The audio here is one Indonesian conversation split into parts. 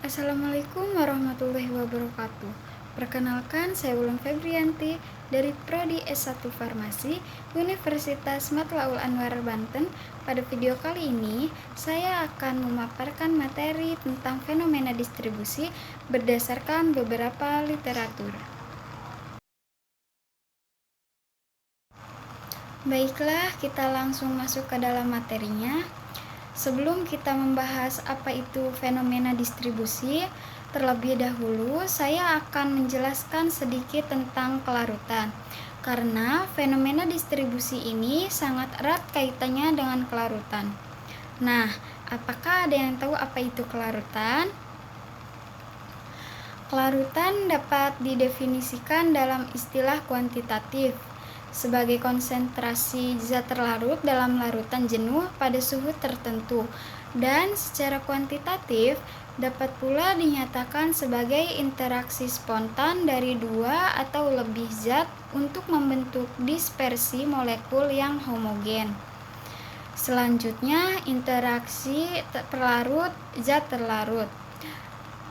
Assalamualaikum warahmatullahi wabarakatuh. Perkenalkan, saya Wulan Febrianti dari Prodi S1 Farmasi Universitas Matlaul Anwar Banten. Pada video kali ini, saya akan memaparkan materi tentang fenomena distribusi berdasarkan beberapa literatur. Baiklah, kita langsung masuk ke dalam materinya. Sebelum kita membahas apa itu fenomena distribusi, terlebih dahulu saya akan menjelaskan sedikit tentang kelarutan. Karena fenomena distribusi ini sangat erat kaitannya dengan kelarutan. Nah, apakah ada yang tahu apa itu kelarutan? Kelarutan dapat didefinisikan dalam istilah kuantitatif sebagai konsentrasi zat terlarut dalam larutan jenuh pada suhu tertentu, dan secara kuantitatif dapat pula dinyatakan sebagai interaksi spontan dari dua atau lebih zat untuk membentuk dispersi molekul yang homogen. Selanjutnya, interaksi pelarut zat terlarut.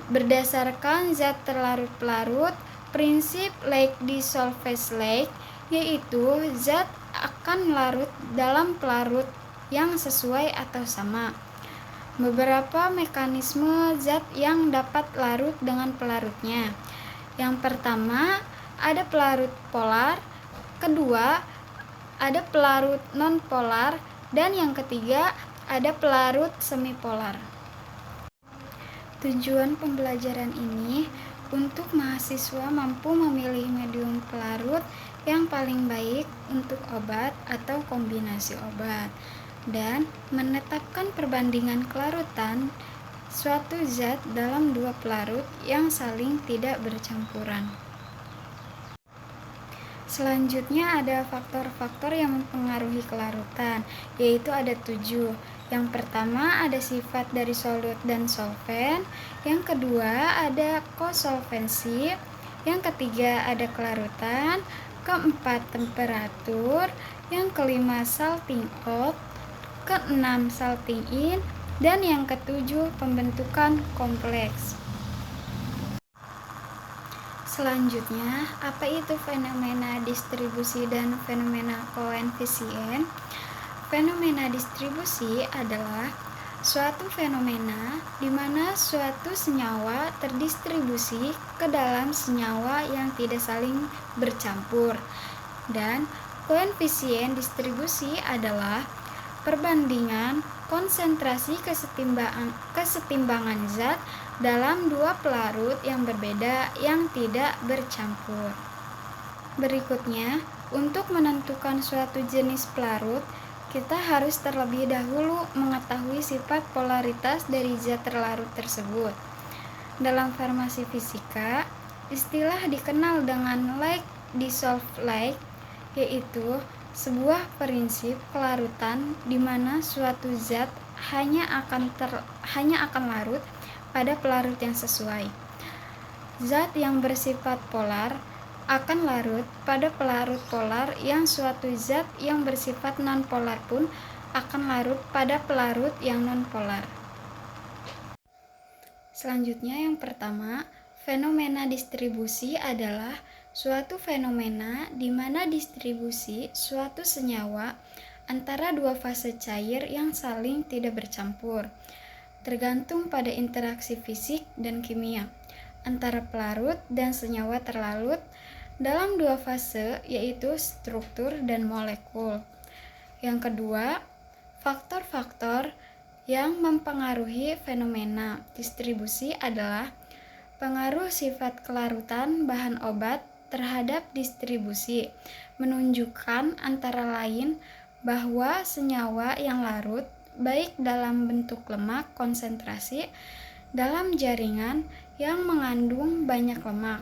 Berdasarkan zat terlarut-pelarut, prinsip lake dissolved lake, yaitu zat akan larut dalam pelarut yang sesuai atau sama. Beberapa mekanisme zat yang dapat larut dengan pelarutnya. Yang pertama, ada pelarut polar, kedua, ada pelarut non-polar, dan yang ketiga, ada pelarut semipolar. Tujuan pembelajaran ini untuk mahasiswa mampu memilih medium pelarut yang paling baik untuk obat atau kombinasi obat, dan menetapkan perbandingan kelarutan suatu zat dalam dua pelarut yang saling tidak bercampuran. Selanjutnya ada faktor-faktor yang mempengaruhi kelarutan, yaitu ada 7. Yang pertama ada sifat dari solut dan solvent, yang kedua ada kosolvensi, yang ketiga ada kelarutan, keempat temperatur, yang kelima salting out, keenam salting in, dan yang ketujuh pembentukan kompleks. Selanjutnya, apa itu fenomena distribusi dan fenomena koefisien? Fenomena distribusi adalah suatu fenomena di mana suatu senyawa terdistribusi ke dalam senyawa yang tidak saling bercampur. Dan koefisien distribusi adalah perbandingan konsentrasi kesetimbangan zat dalam dua pelarut yang berbeda yang tidak bercampur. Berikutnya, untuk menentukan suatu jenis pelarut, kita harus terlebih dahulu mengetahui sifat polaritas dari zat terlarut tersebut. Dalam farmasi fisika, istilah dikenal dengan lake dissolved lake, yaitu sebuah prinsip kelarutan di mana suatu zat hanya akan larut pada pelarut yang sesuai. Zat yang bersifat polar akan larut pada pelarut polar, yang suatu zat yang bersifat non-polar pun akan larut pada pelarut yang non-polar. Selanjutnya, yang pertama, fenomena distribusi adalah suatu fenomena di mana distribusi suatu senyawa antara dua fase cair yang saling tidak bercampur, tergantung pada interaksi fisik dan kimia antara pelarut dan senyawa terlarut dalam dua fase, yaitu struktur dan molekul. Yang kedua, faktor-faktor yang mempengaruhi fenomena distribusi adalah pengaruh sifat kelarutan bahan obat terhadap distribusi, menunjukkan antara lain bahwa senyawa yang larut baik dalam bentuk lemak konsentrasi dalam jaringan yang mengandung banyak lemak,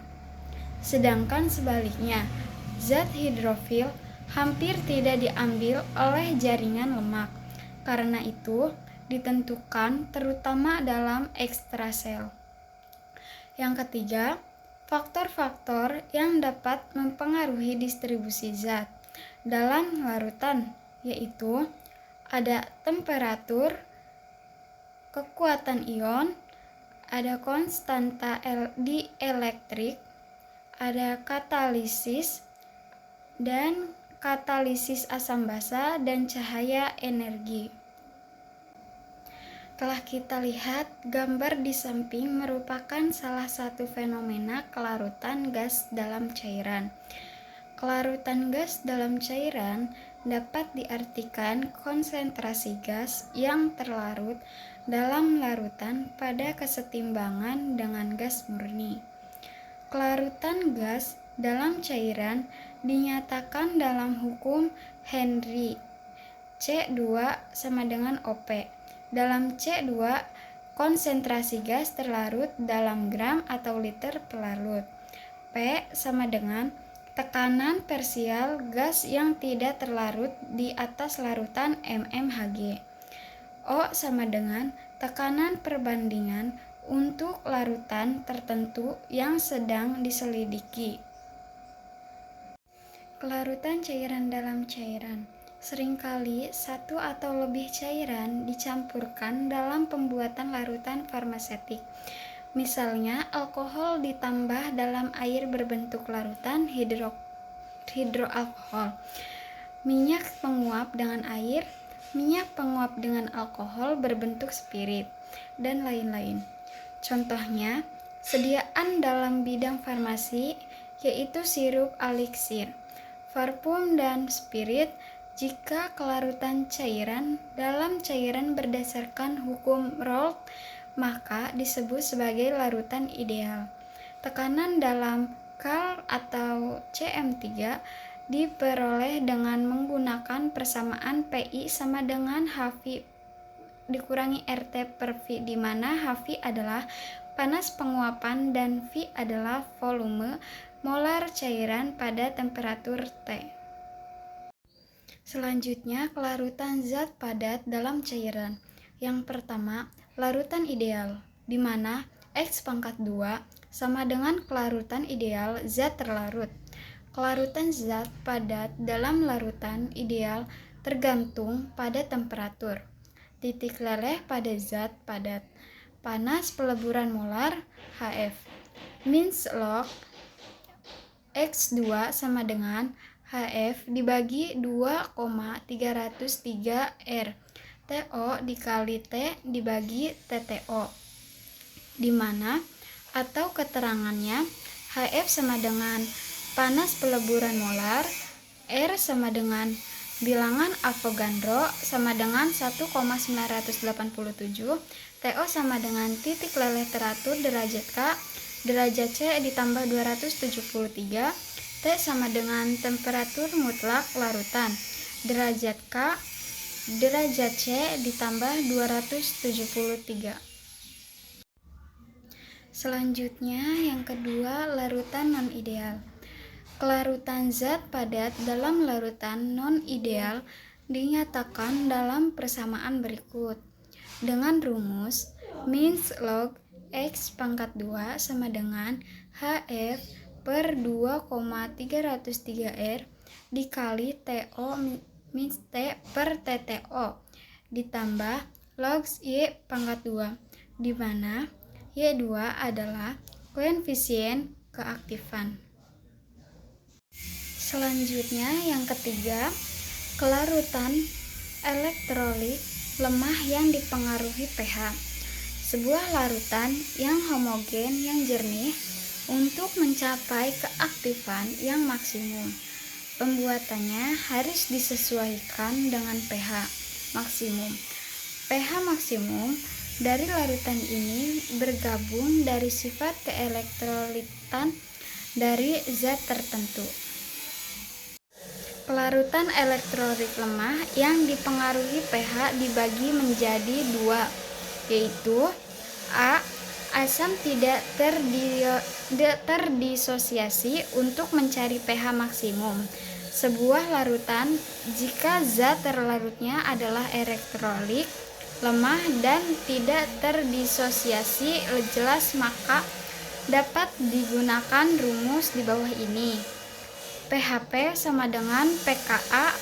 sedangkan sebaliknya zat hidrofil hampir tidak diambil oleh jaringan lemak. Karena itu ditentukan terutama dalam ekstrasel. Yang ketiga, faktor-faktor yang dapat mempengaruhi distribusi zat dalam larutan, yaitu ada temperatur, kekuatan ion, ada konstanta dielektrik, ada katalisis, dan katalisis asam basa dan cahaya energi. Telah kita lihat, gambar di samping merupakan salah satu fenomena kelarutan gas dalam cairan. Kelarutan gas dalam cairan dapat diartikan konsentrasi gas yang terlarut dalam larutan pada kesetimbangan dengan gas murni. Kelarutan gas dalam cairan dinyatakan dalam hukum Henry C2 sama dengan OP. Dalam C2, konsentrasi gas terlarut dalam gram atau liter per larut. P sama dengan tekanan parsial gas yang tidak terlarut di atas larutan mmHg. O sama dengan tekanan perbandingan untuk larutan tertentu yang sedang diselidiki. Kelarutan cairan dalam cairan. Seringkali satu atau lebih cairan dicampurkan dalam pembuatan larutan farmasetik. Misalnya, alkohol ditambah dalam air berbentuk larutan hidroalkohol, minyak penguap dengan air, minyak penguap dengan alkohol berbentuk spirit, dan lain-lain. Contohnya, sediaan dalam bidang farmasi yaitu sirup eliksir, parfum, dan spirit. Jika kelarutan cairan dalam cairan berdasarkan hukum Raoult, maka disebut sebagai larutan ideal. Tekanan dalam kal atau CM3 diperoleh dengan menggunakan persamaan PI sama dengan HV dikurangi RT per V, di mana HV adalah panas penguapan dan V adalah volume molar cairan pada temperatur T. Selanjutnya, kelarutan zat padat dalam cairan. Yang pertama, larutan ideal, di mana X⁻² sama dengan kelarutan ideal zat terlarut. Kelarutan zat padat dalam larutan ideal tergantung pada temperatur. Titik leleh pada zat padat. Panas peleburan molar HF. Means log X2 sama dengan HF dibagi 2,303 R. TO dikali T dibagi TTO, di mana atau keterangannya HF sama dengan panas peleburan molar, R sama dengan bilangan Avogadro sama dengan 1,987, TO sama dengan titik leleh teratur derajat K, derajat C ditambah 273, T sama dengan temperatur mutlak larutan, derajat K, derajat C ditambah 273. Selanjutnya, yang kedua, larutan non-ideal. Kelarutan zat padat dalam larutan non-ideal dinyatakan dalam persamaan berikut. Dengan rumus means log X⁻² sama dengan HF per 2,303 R dikali TO means T per TTO ditambah log Y⁻², di mana Y2 adalah koefisien keaktifan. Selanjutnya, yang ketiga, kelarutan elektrolit lemah yang dipengaruhi pH. Sebuah larutan yang homogen yang jernih untuk mencapai keaktifan yang maksimum. Pembuatannya harus disesuaikan dengan pH maksimum. pH maksimum dari larutan ini bergabung dari sifat keelektrolitan dari zat tertentu. Kelarutan elektrolit lemah yang dipengaruhi pH dibagi menjadi dua, yaitu A. Asam tidak terdisosiasi untuk mencari pH maksimum sebuah larutan jika zat terlarutnya adalah elektrolit lemah dan tidak terdisosiasi jelas, maka dapat digunakan rumus di bawah ini. PHP sama dengan pKa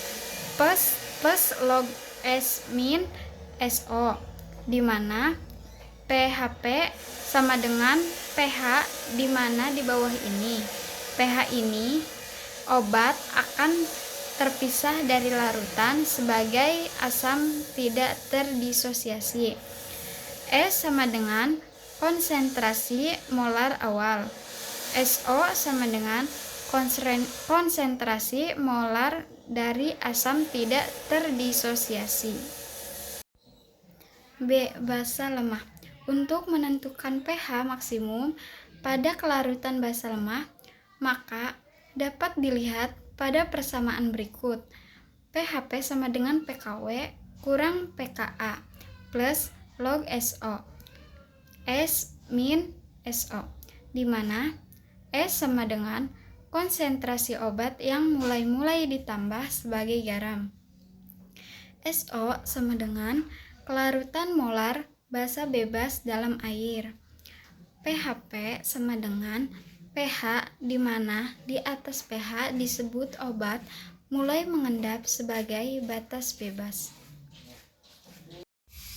plus log S min SO, di mana PHP sama dengan pH di mana di bawah ini. pH ini obat akan terpisah dari larutan sebagai asam tidak terdisosiasi. S sama dengan konsentrasi molar awal. SO sama dengan konsentrasi molar dari asam tidak terdisosiasi. B. Basa lemah. Untuk menentukan pH maksimum pada kelarutan basa lemah, maka dapat dilihat pada persamaan berikut. PHP sama dengan PKW kurang PKA plus log SO. S min SO, di mana S sama dengan konsentrasi obat yang mulai ditambah sebagai garam. SO sama dengan kelarutan molar basa bebas dalam air. PHP sama dengan pH di mana di atas pH disebut obat mulai mengendap sebagai batas bebas.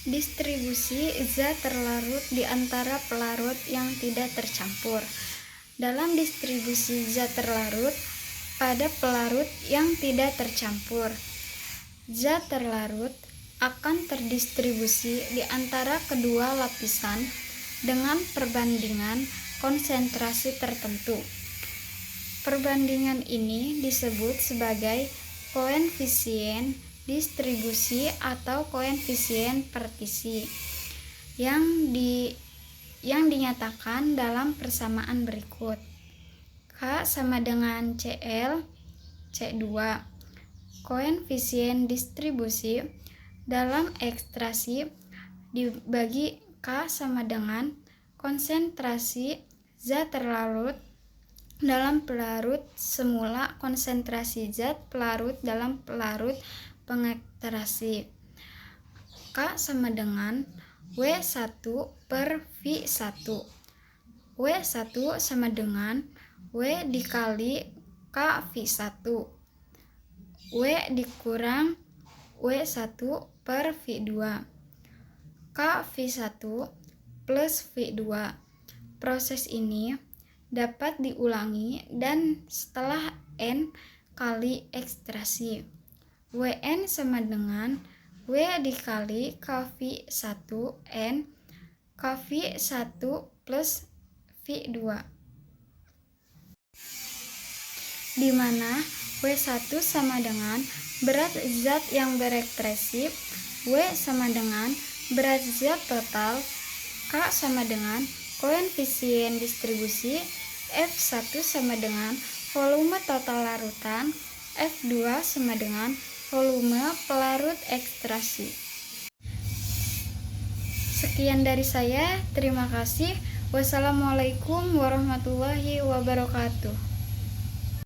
Distribusi zat terlarut di antara pelarut yang tidak tercampur. Dalam distribusi zat terlarut pada pelarut yang tidak tercampur, zat terlarut akan terdistribusi di antara kedua lapisan dengan perbandingan konsentrasi tertentu. Perbandingan ini disebut sebagai koefisien distribusi atau koefisien partisi yang dinyatakan dalam persamaan berikut. K sama dengan Cl C2. Koefisien distribusi dalam ekstrasi dibagi K sama dengan konsentrasi zat terlarut dalam pelarut semula konsentrasi zat pelarut dalam pelarut pengekstrasi. K sama dengan W1 per V1. W1 sama dengan W dikali K V1. W dikurang W1 per V2. K V1 plus V2. Proses ini dapat diulangi dan setelah N kali ekstrasi. Wn sama dengan W dikali KV1 N KV1 plus V2, di mana W1 sama dengan berat zat yang berekspresi, W sama dengan berat zat total, K sama dengan koefisien distribusi, F1 sama dengan volume total larutan, F2 sama dengan volume pelarut ekstrasi. Sekian dari saya, terima kasih. Wassalamualaikum warahmatullahi wabarakatuh.